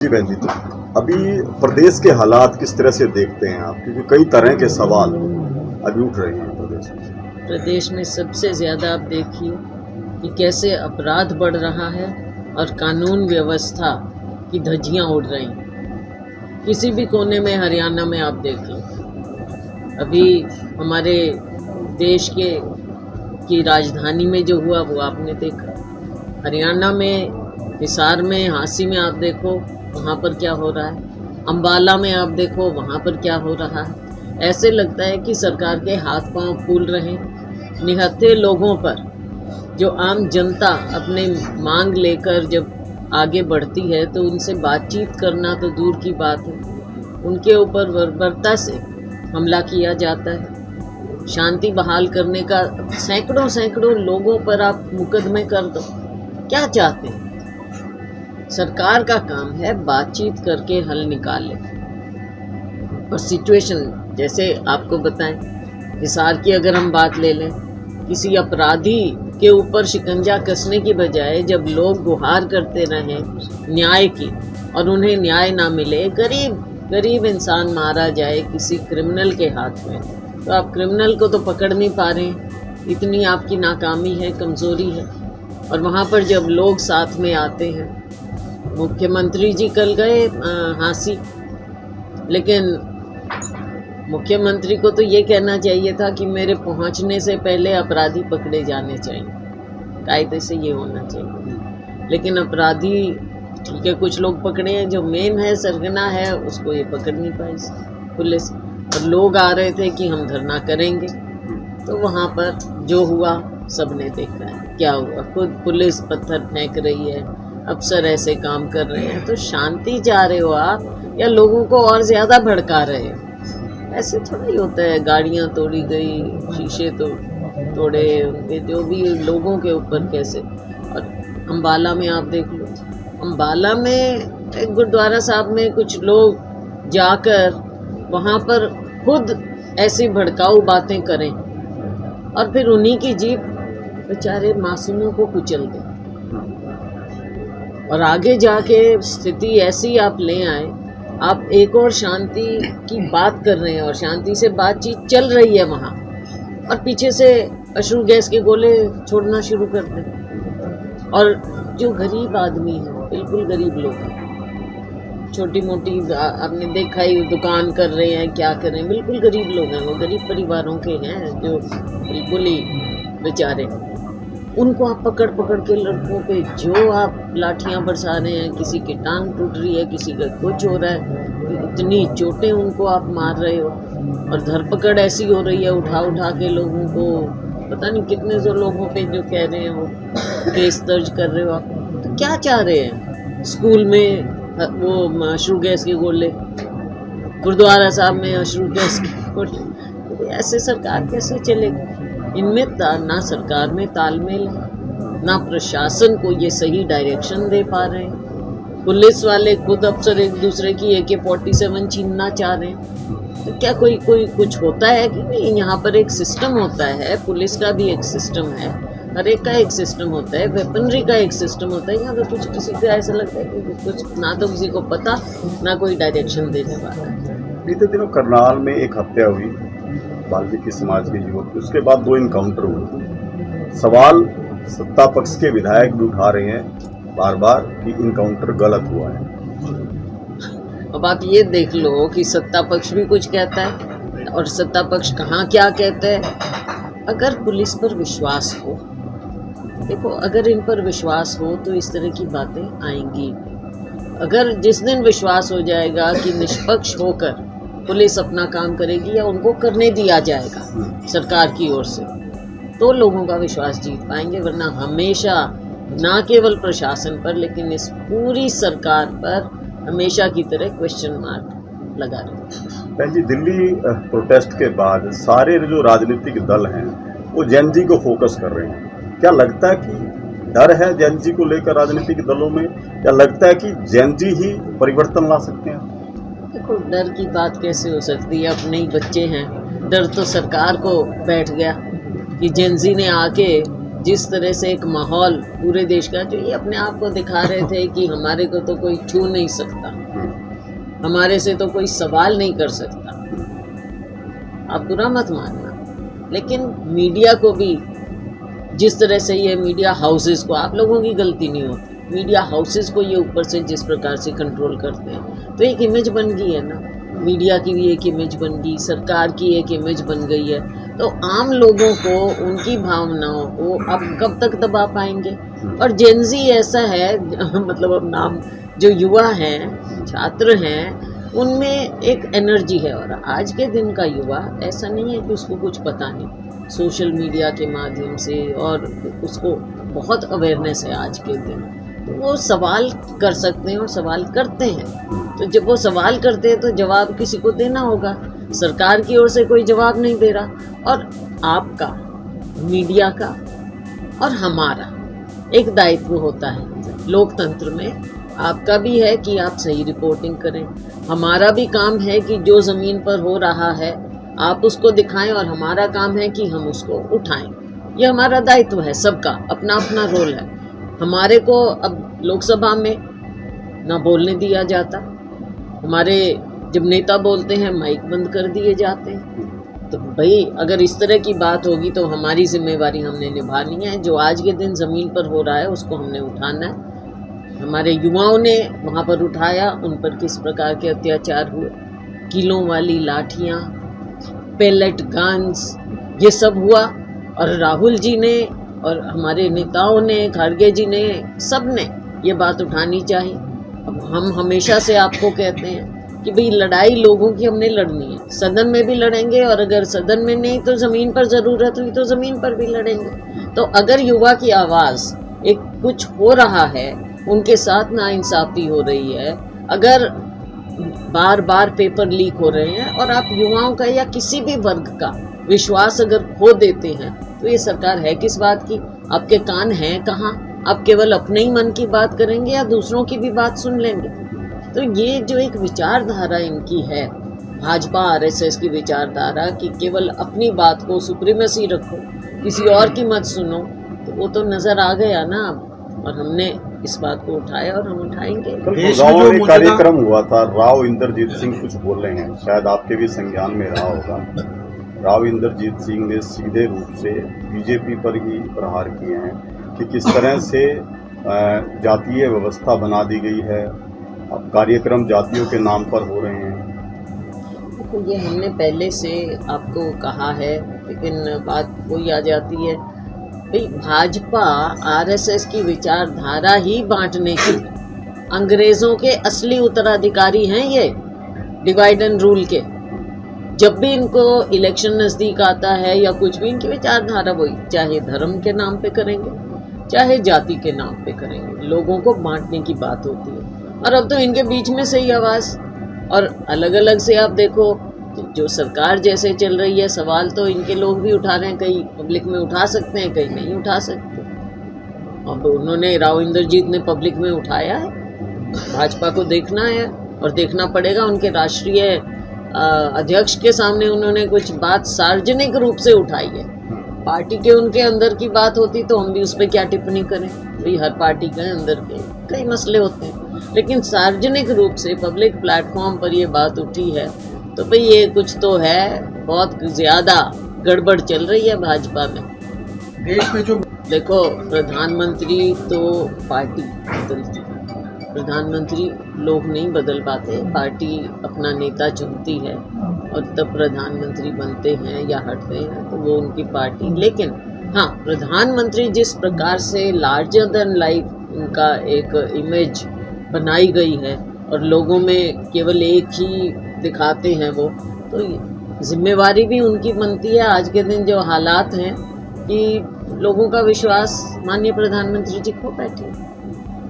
जी बहन जी, तो अभी प्रदेश के हालात किस तरह से देखते हैं आप? क्योंकि कई तरह के सवाल अभी उठ रहे हैं प्रदेश में। प्रदेश में सबसे ज़्यादा आप देखिए कि कैसे अपराध बढ़ रहा है और कानून व्यवस्था की धज्जियां उड़ रही हैं। किसी भी कोने में हरियाणा में आप देख लो, अभी हमारे देश की राजधानी में जो हुआ वो आपने देखा। हरियाणा में हिसार में, हांसी में आप देखो वहाँ पर क्या हो रहा है। अम्बाला में आप देखो वहाँ पर क्या हो रहा है। ऐसे लगता है कि सरकार के हाथ पांव फूल रहे हैं। निहत्थे लोगों पर, जो आम जनता अपने मांग लेकर जब आगे बढ़ती है तो उनसे बातचीत करना तो दूर की बात है, उनके ऊपर बर्बरता से हमला किया जाता है। शांति बहाल करने का सैकड़ों लोगों पर आप मुकदमे कर दो, क्या चाहते हैं? सरकार का काम है बातचीत करके हल निकाले। और सिचुएशन जैसे आपको बताएं, हिसार की अगर हम बात ले लें, किसी अपराधी के ऊपर शिकंजा कसने की बजाय जब लोग गुहार करते रहे न्याय की और उन्हें न्याय ना मिले, गरीब इंसान मारा जाए किसी क्रिमिनल के हाथ में, तो आप क्रिमिनल को तो पकड़ नहीं पा रहे हैं। इतनी आपकी नाकामी है, कमज़ोरी है। और वहाँ पर जब लोग साथ में आते हैं, मुख्यमंत्री जी कल गए हांसी, लेकिन मुख्यमंत्री को तो ये कहना चाहिए था कि मेरे पहुंचने से पहले अपराधी पकड़े जाने चाहिए, कायदे से ये होना चाहिए। लेकिन अपराधी ठीक है, कुछ लोग पकड़े हैं, जो मेन है सरगना है उसको ये पकड़ नहीं पाई पुलिस। और लोग आ रहे थे कि हम धरना करेंगे, तो वहाँ पर जो हुआ सबने देखा है क्या हुआ। खुद पुलिस पत्थर फेंक रही है, अफसर ऐसे काम कर रहे हैं। तो शांति चाह रहे हो आप या लोगों को और ज़्यादा भड़का रहे हो? ऐसे थोड़ा ही होता है। गाड़ियाँ तोड़ी गई, शीशे तोड़े उनके, जो भी लोगों के ऊपर कैसे। और अम्बाला में आप देख लो, अम्बाला में एक गुरुद्वारा साहब में कुछ लोग जाकर वहाँ पर खुद ऐसी भड़काऊ बातें करें और फिर उन्हीं की जीप बेचारे मासूमों को कुचल दें। और आगे जाके स्थिति ऐसी आप ले आए, आप एक और शांति की बात कर रहे हैं और शांति से बातचीत चल रही है वहाँ, और पीछे से अश्रु गैस के गोले छोड़ना शुरू कर दें। और जो गरीब आदमी है, बिल्कुल गरीब लोग हैं, छोटी मोटी आपने देखा ही दुकान कर रहे हैं, क्या कर रहे हैं, बिल्कुल गरीब लोग हैं, वो गरीब परिवारों के हैं जो बिल्कुल ही बेचारे। उनको आप पकड़ के लड़कों पे जो आप लाठियां बरसा रहे हैं, किसी की टांग टूट रही है, किसी का कुछ हो रहा है, इतनी चोटें उनको आप मार रहे हो। और धरपकड़ ऐसी हो रही है, उठा के लोगों को, पता नहीं कितने जो लोगों पे जो कह रहे हैं वो केस दर्ज कर रहे हो आप। तो क्या चाह रहे हैं? स्कूल में वो अश्रु गैस के गोले, गुरुद्वारा साहब में अश्रु गैस के गोले। ऐसे सरकार कैसे चलेगी? इनमें ना सरकार में तालमेल है, ना प्रशासन को ये सही डायरेक्शन दे पा रहे हैं। पुलिस वाले खुद अफसर एक दूसरे की AK-47 छीनना चाह रहे हैं। तो क्या कोई कुछ होता है कि नहीं? यहाँ पर एक सिस्टम होता है, पुलिस का भी एक सिस्टम है, हर एक का एक सिस्टम होता है, वेपनरी का एक सिस्टम होता है। यहाँ पर कुछ किसी को ऐसा लगता है कि कुछ ना तो किसी को पता, ना कोई डायरेक्शन देने वाला है। बीते दिनों करनाल में एक हत्या हुई वाल्मीकि समाज के युवक, उसके बाद 2 इनकाउंटर हुए। सवाल सत्ता पक्ष के विधायक भी उठा रहे हैं बार बार कि इनकाउंटर गलत हुआ है। अब आप ये देख लो कि सत्ता पक्ष भी कुछ कहता है और सत्ता पक्ष कहाँ क्या कहता है। अगर पुलिस पर विश्वास हो, देखो अगर इन पर विश्वास हो तो इस तरह की बातें आएंगी। अगर जिस दिन विश्वास हो जाएगा कि निष्पक्ष होकर पुलिस अपना काम करेगी या उनको करने दिया जाएगा सरकार की ओर से, तो लोगों का विश्वास जीत पाएंगे। वरना हमेशा ना केवल प्रशासन पर लेकिन इस पूरी सरकार पर हमेशा की तरह क्वेश्चन मार्क लगा रहे हैं। जी, दिल्ली प्रोटेस्ट के बाद सारे जो राजनीतिक दल हैं वो जेन जी को फोकस कर रहे हैं। क्या लगता है कि डर है जेन जी को लेकर राजनीतिक दलों में, या लगता है कि जेन जी ही परिवर्तन ला सकते हैं? देखो, डर की बात कैसे हो सकती है? अपने ही बच्चे हैं। डर तो सरकार को बैठ गया कि जेन जी ने आके जिस तरह से एक माहौल पूरे देश का, जो ये अपने आप को दिखा रहे थे कि हमारे को तो कोई छू नहीं सकता, हमारे से तो कोई सवाल नहीं कर सकता। आप बुरा मत मानना, लेकिन मीडिया को भी जिस तरह से ये मीडिया हाउसेस को, आप लोगों की गलती नहीं होती, मीडिया हाउसेस को ये ऊपर से जिस प्रकार से कंट्रोल करते हैं, तो एक इमेज बन गई है ना, मीडिया की भी एक इमेज बन गई, सरकार की एक इमेज बन गई है। तो आम लोगों को उनकी भावनाओं को अब कब तक दबा पाएंगे? और जेनजी ऐसा है मतलब अब नाम, जो युवा हैं, छात्र हैं, उनमें एक एनर्जी है। और आज के दिन का युवा ऐसा नहीं है कि उसको कुछ पता नहीं, सोशल मीडिया के माध्यम से, और उसको बहुत अवेयरनेस है आज के दिन, तो वो सवाल कर सकते हैं और सवाल करते हैं। तो जब वो सवाल करते हैं तो जवाब किसी को देना होगा, सरकार की ओर से कोई जवाब नहीं दे रहा। और आपका, मीडिया का और हमारा एक दायित्व होता है लोकतंत्र में, आपका भी है कि आप सही रिपोर्टिंग करें, हमारा भी काम है कि जो ज़मीन पर हो रहा है आप उसको दिखाएं, और हमारा काम है कि हम उसको उठाएं। ये हमारा दायित्व है, सबका अपना अपना रोल है। हमारे को अब लोकसभा में ना बोलने दिया जाता, हमारे जब नेता बोलते हैं माइक बंद कर दिए जाते हैं। तो भाई अगर इस तरह की बात होगी तो हमारी जिम्मेवारी हमने निभानी है। जो आज के दिन ज़मीन पर हो रहा है उसको हमने उठाना है। हमारे युवाओं ने वहाँ पर उठाया, उन पर किस प्रकार के अत्याचार हुए, किलों वाली लाठियाँ, पेलेट गन्स, ये सब हुआ। और राहुल जी ने और हमारे नेताओं ने, खड़गे जी ने, सब ने ये बात उठानी चाहिए। अब हम हमेशा से आपको कहते हैं कि भाई लड़ाई लोगों की हमने लड़नी है, सदन में भी लड़ेंगे, और अगर सदन में नहीं तो ज़मीन पर ज़रूरत हुई तो ज़मीन पर भी लड़ेंगे। तो अगर युवा की आवाज़, एक कुछ हो रहा है, उनके साथ नाइंसाफ़ी हो रही है, अगर बार बार पेपर लीक हो रहे हैं और आप युवाओं का या किसी भी वर्ग का विश्वास अगर खो देते हैं, तो ये सरकार है किस बात की? आपके कान हैं कहाँ? आप केवल अपने ही मन की बात करेंगे या दूसरों की भी बात सुन लेंगे? तो ये जो एक विचारधारा इनकी है, भाजपा आरएसएस की विचारधारा, कि केवल अपनी बात को सुप्रीमेसी रखो, किसी और की मत सुनो, तो वो तो नज़र आ गया ना। और हमने इस बात को उठाया और हम उठाएंगे। गाँव में एक कार्यक्रम हुआ था, राव इंद्रजीत सिंह कुछ बोल रहे हैं, शायद आपके भी संज्ञान में रहा होगा। राव इंद्रजीत सिंह ने सीधे रूप से बीजेपी पर ही प्रहार किए हैं कि किस तरह से जातीय व्यवस्था बना दी गई है, अब कार्यक्रम जातियों के नाम पर हो रहे हैं। तो ये हमने पहले से आपको कहा है, लेकिन बात वही आ जाती है, भाई भाजपा आरएसएस की विचारधारा ही बांटने की, अंग्रेज़ों के असली उत्तराधिकारी हैं ये, डिवाइड एंड रूल के। जब भी इनको इलेक्शन नज़दीक आता है या कुछ भी, इनकी विचारधारा वही, चाहे धर्म के नाम पे करेंगे, चाहे जाति के नाम पे करेंगे, लोगों को बांटने की बात होती है। और अब तो इनके बीच में से ही आवाज़, और अलग अलग से आप देखो, जो सरकार जैसे चल रही है, सवाल तो इनके लोग भी उठा रहे हैं, कहीं पब्लिक में उठा सकते हैं, कहीं नहीं उठा सकते। अब उन्होंने, राव इंद्रजीत ने पब्लिक में उठाया है, भाजपा को देखना है और देखना पड़ेगा। उनके राष्ट्रीय अध्यक्ष के सामने उन्होंने कुछ बात सार्वजनिक रूप से उठाई है। पार्टी के उनके अंदर की बात होती तो हम भी उस पर क्या टिप्पणी करें, भाई हर पार्टी के अंदर के कई मसले होते हैं, लेकिन सार्वजनिक रूप से पब्लिक प्लेटफॉर्म पर ये बात उठी है, तो भाई ये कुछ तो है, बहुत ज़्यादा गड़बड़ चल रही है भाजपा में। देश में जो देखो, प्रधानमंत्री तो पार्टी बदलती है, प्रधानमंत्री लोग नहीं बदल पाते, पार्टी अपना नेता चुनती है और तब प्रधानमंत्री बनते हैं या हटते हैं, तो वो उनकी पार्टी। लेकिन हाँ, प्रधानमंत्री जिस प्रकार से लार्जर देन लाइफ उनका एक इमेज बनाई गई है और लोगों में केवल एक ही दिखाते हैं वो, तो जिम्मेवारी भी उनकी बनती है। आज के दिन जो हालात हैं कि लोगों का विश्वास माननीय प्रधानमंत्री जी खो बैठे,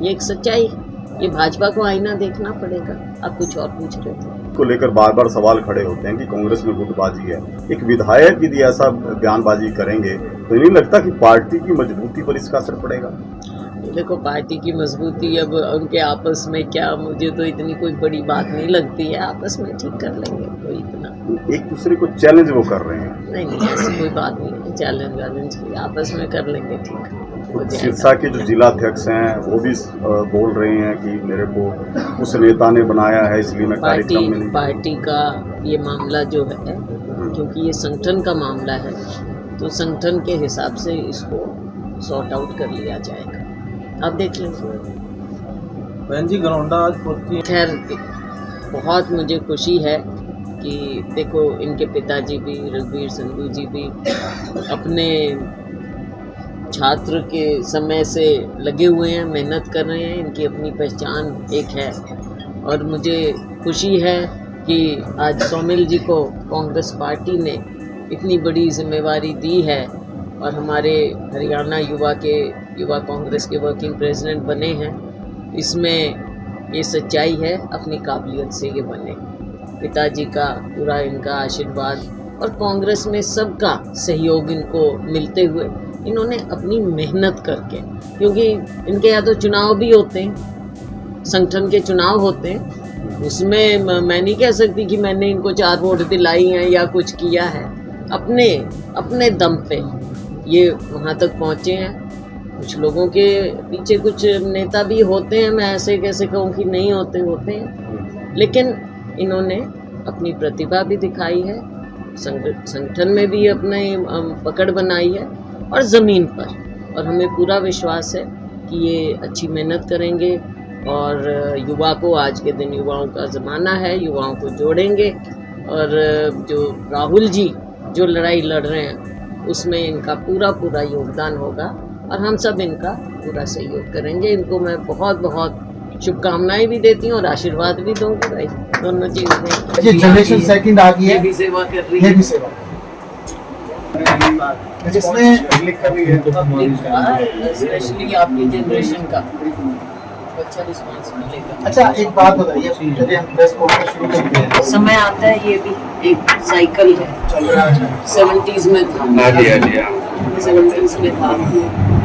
ये एक सच्चाई है। ये भाजपा को आईना देखना पड़ेगा। आप कुछ और पूछ रहे थे को लेकर बार बार सवाल खड़े होते हैं कि कांग्रेस में गुटबाजी है। एक विधायक यदि ऐसा बयानबाजी करेंगे तो नहीं लगता कि पार्टी की मजबूती पर इसका असर पड़ेगा? देखो पार्टी की मजबूती अब उनके आपस में क्या, मुझे तो इतनी कोई बड़ी बात नहीं लगती है, आपस में ठीक कर लेंगे, कोई इतना एक दूसरे को चैलेंज वो कर रहे हैं। नहीं ऐसी कोई बात नहीं है, चैलेंज वैलेंज की आपस में कर लेंगे, ठीक हो जाएगा। सिरसा के जो जिलाध्यक्ष हैं वो भी बोल रहे हैं कि मेरे को उस नेता ने बनाया है इसलिए मैं कार्यक्रम में नहीं। पार्टी का ये मामला जो है, क्योंकि ये संगठन का मामला है, तो संगठन के हिसाब से इसको सॉर्ट आउट कर लिया जाएगा, आप देख लीजिए। बहन जी गरौंडा आज पहुंची। खैर बहुत मुझे खुशी है कि देखो इनके पिताजी भी, रघुवीर संधू जी भी अपने छात्र के समय से लगे हुए हैं, मेहनत कर रहे हैं, इनकी अपनी पहचान एक है। और मुझे खुशी है कि आज सौमिल जी को कांग्रेस पार्टी ने इतनी बड़ी जिम्मेवारी दी है और हमारे हरियाणा युवा कांग्रेस के वर्किंग प्रेसिडेंट बने हैं। इसमें ये सच्चाई है, अपनी काबिलियत से ये बने। पिताजी का पूरा इनका आशीर्वाद और कांग्रेस में सबका सहयोग इनको मिलते हुए इन्होंने अपनी मेहनत करके, क्योंकि इनके यहाँ तो चुनाव भी होते हैं, संगठन के चुनाव होते हैं, उसमें मैं नहीं कह सकती कि मैंने इनको 4 वोट दिलाई हैं या कुछ किया है। अपने दम पे ये वहाँ तक पहुँचे हैं। कुछ लोगों के पीछे कुछ नेता भी होते हैं, मैं ऐसे कैसे कहूँ कि नहीं होते हैं, लेकिन इन्होंने अपनी प्रतिभा भी दिखाई है, संगठन में भी अपने पकड़ बनाई है और ज़मीन पर, और हमें पूरा विश्वास है कि ये अच्छी मेहनत करेंगे और युवा को, आज के दिन युवाओं का ज़माना है, युवाओं को जोड़ेंगे। और जो राहुल जी जो लड़ाई लड़ रहे हैं उसमें इनका पूरा योगदान होगा और हम सब इनका पूरा सहयोग करेंगे। इनको मैं बहुत शुभकामनाएं भी देती हूँ और आशीर्वाद भी दूंगी भाई, दोनों चीज़ें। ये जनरेशन सेकंड आ गई है, ये भी सेवा कर रही ये है, भी सेवा जिसमें स्पेशली आपकी जनरेशन का अच्छा रिस्पॉन्स मिलेगा। अच्छा एक बात बताइए, चलिए हम प्रेस कॉन्फ्रेंस शुरू करते हैं। समय आता है, ये भी एक साइकिल है, चल रहा है 70s में था, 70s में था,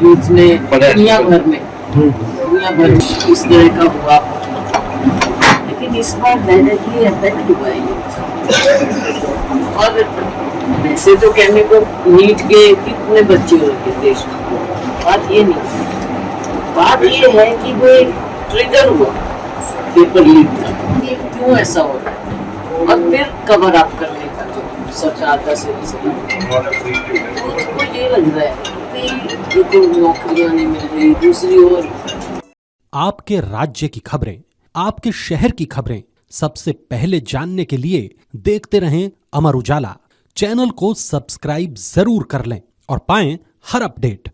यूथ में दुनिया भर में इस तरह का हुआ, लेकिन इस बार डायरेक्टली अफेक्ट हुआ है यूथ। और वैसे तो कहने को नीट के कितने बच्चे हो गए देश में, बात ये नहीं, बात ये है कि वो एक ट्रिगर हुआ पेपर लीक का, कि क्यों ऐसा हो रहा है, और फिर कवर अप करने का जो सरकार का सिलसिला, तो उसको ये लग रहा है कि तो नौकरियां नहीं मिल रही। दूसरी ओर आपके राज्य की खबरें, आपके शहर की खबरें सबसे पहले जानने के लिए देखते रहें अमर उजाला। चैनल को सब्सक्राइब जरूर कर लें और पाएं हर अपडेट।